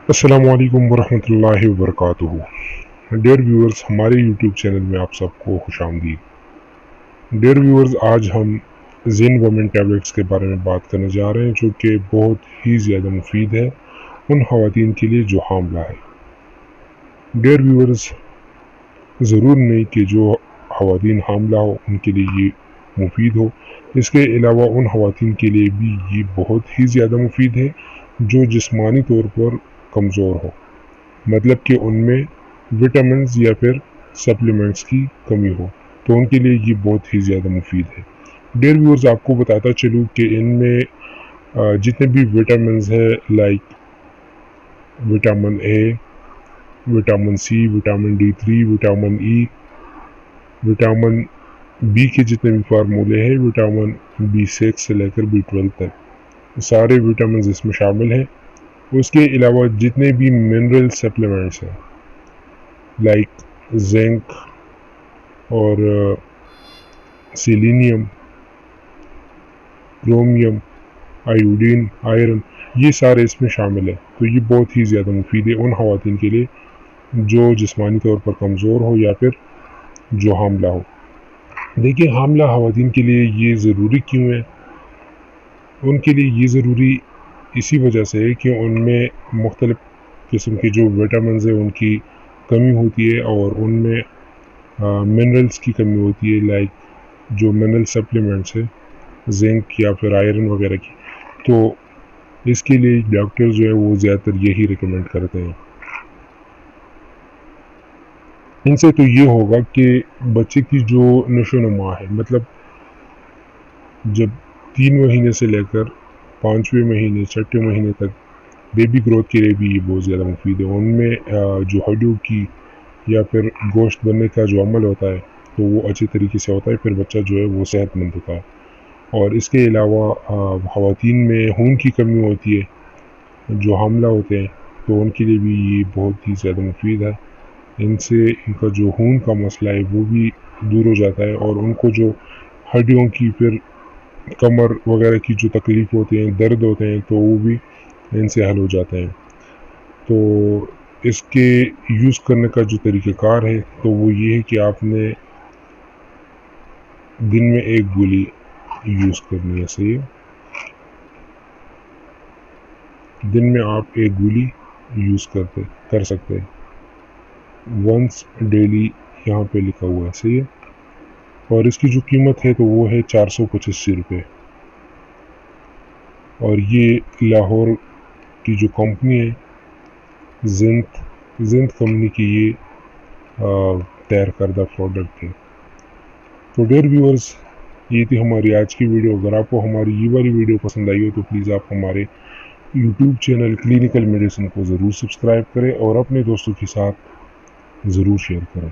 अस्सलामु अलैकुम वरहमतुल्लाहि वबरकातुहू। डियर व्यूअर्स, हमारे यूट्यूब चैनल में आप सबको खुशामदीद। डियर व्यूअर्स, आज हम जिन वुमेन टैबलेट्स के बारे में बात करने जा रहे हैं जो कि बहुत ही ज़्यादा मुफीद है उन ख़वातीन के लिए जो हामला है। डियर व्यूअर्स, ज़रूर नहीं कि जो ख़वातीन हामला हो उनके लिए ये मुफीद हो, इसके अलावा उन ख़वातीन के लिए भी ये बहुत ही ज़्यादा मुफीद है जो जिस्मानी तौर पर कमज़ोर हो, मतलब कि उनमें विटामिन्स या फिर सप्लीमेंट्स की कमी हो, तो उनके लिए ये बहुत ही ज़्यादा मुफीद है। डियर व्यूअर्स, आपको बताता चलूँ कि इनमें जितने भी विटामिन्स है, like vitamin A, vitamin C, vitamin D3, vitamin E, vitamin B के जितने भी फार्मूले हैं, विटामिन B6 से लेकर B12 तक, सारे विटामिन्स इसमें शामिल हैं। उसके अलावा जितने भी मिनरल सप्लीमेंट्स हैं, लाइक जिंक और सेलेनियम, क्रोमियम, आयोडीन, आयरन, ये सारे इसमें शामिल है। तो ये बहुत ही ज़्यादा मुफीद है उन ख़वातीन के लिए जो जिस्मानी तौर पर कमज़ोर हो या फिर जो हामला हो। देखिए, हामला ख़वातीन के लिए ये ज़रूरी क्यों है? उनके लिए ये ज़रूरी इसी वजह से है कि उनमें मुख्तलिफ़ किस्म के जो विटामिन्स हैं उनकी कमी होती है और उनमें मिनरल्स की कमी होती है, लाइक जो मिनरल सप्लीमेंट्स है, जिंक या फिर आयरन वगैरह की। तो इसके लिए डॉक्टर जो है वो ज़्यादातर यही रिकमेंड करते हैं। इनसे तो ये होगा कि बच्चे की जो नशोनुमा है, मतलब जब 3 महीने से लेकर 5वें महीने 6ठे महीने तक बेबी ग्रोथ के लिए भी ये बहुत ज़्यादा मुफीद है। उनमें जो हड्डियों की या फिर गोश्त बनने का जो अमल होता है तो वो अच्छे तरीके से होता है, फिर बच्चा जो है वो सेहतमंद होता है। और इसके अलावा ख़वातीन में खून की कमी होती है, जो हामला होते हैं, तो उनके लिए भी ये बहुत ही ज़्यादा मुफीद है। इनसे इनका जो खून का मसला है वो भी दूर हो जाता है और उनको जो हड्डियों की फिर कमर वगैरह की जो तकलीफ़ होती हैं, दर्द होते हैं, तो वो भी इनसे हल हो जाते हैं। तो इसके यूज़ करने का जो तरीक़ाकार है तो वो ये है कि आपने दिन में 1 गोली यूज़ करनी है। सही है, दिन में आप 1 गोली यूज़ कर सकते हैं, वंस डेली यहाँ पे लिखा हुआ है। सही है, और इसकी जो कीमत है तो वो है 485 रुपये। और ये लाहौर की जो कंपनी है जिंद कंपनी की ये तैयार करदा प्रोडक्ट है। तो डियर व्यूअर्स, ये थी हमारी आज की वीडियो। अगर आपको हमारी ये वाली वीडियो पसंद आई हो तो प्लीज़ आप हमारे यूट्यूब चैनल क्लिनिकल मेडिसिन को ज़रूर सब्सक्राइब करें और अपने दोस्तों के साथ ज़रूर शेयर करें।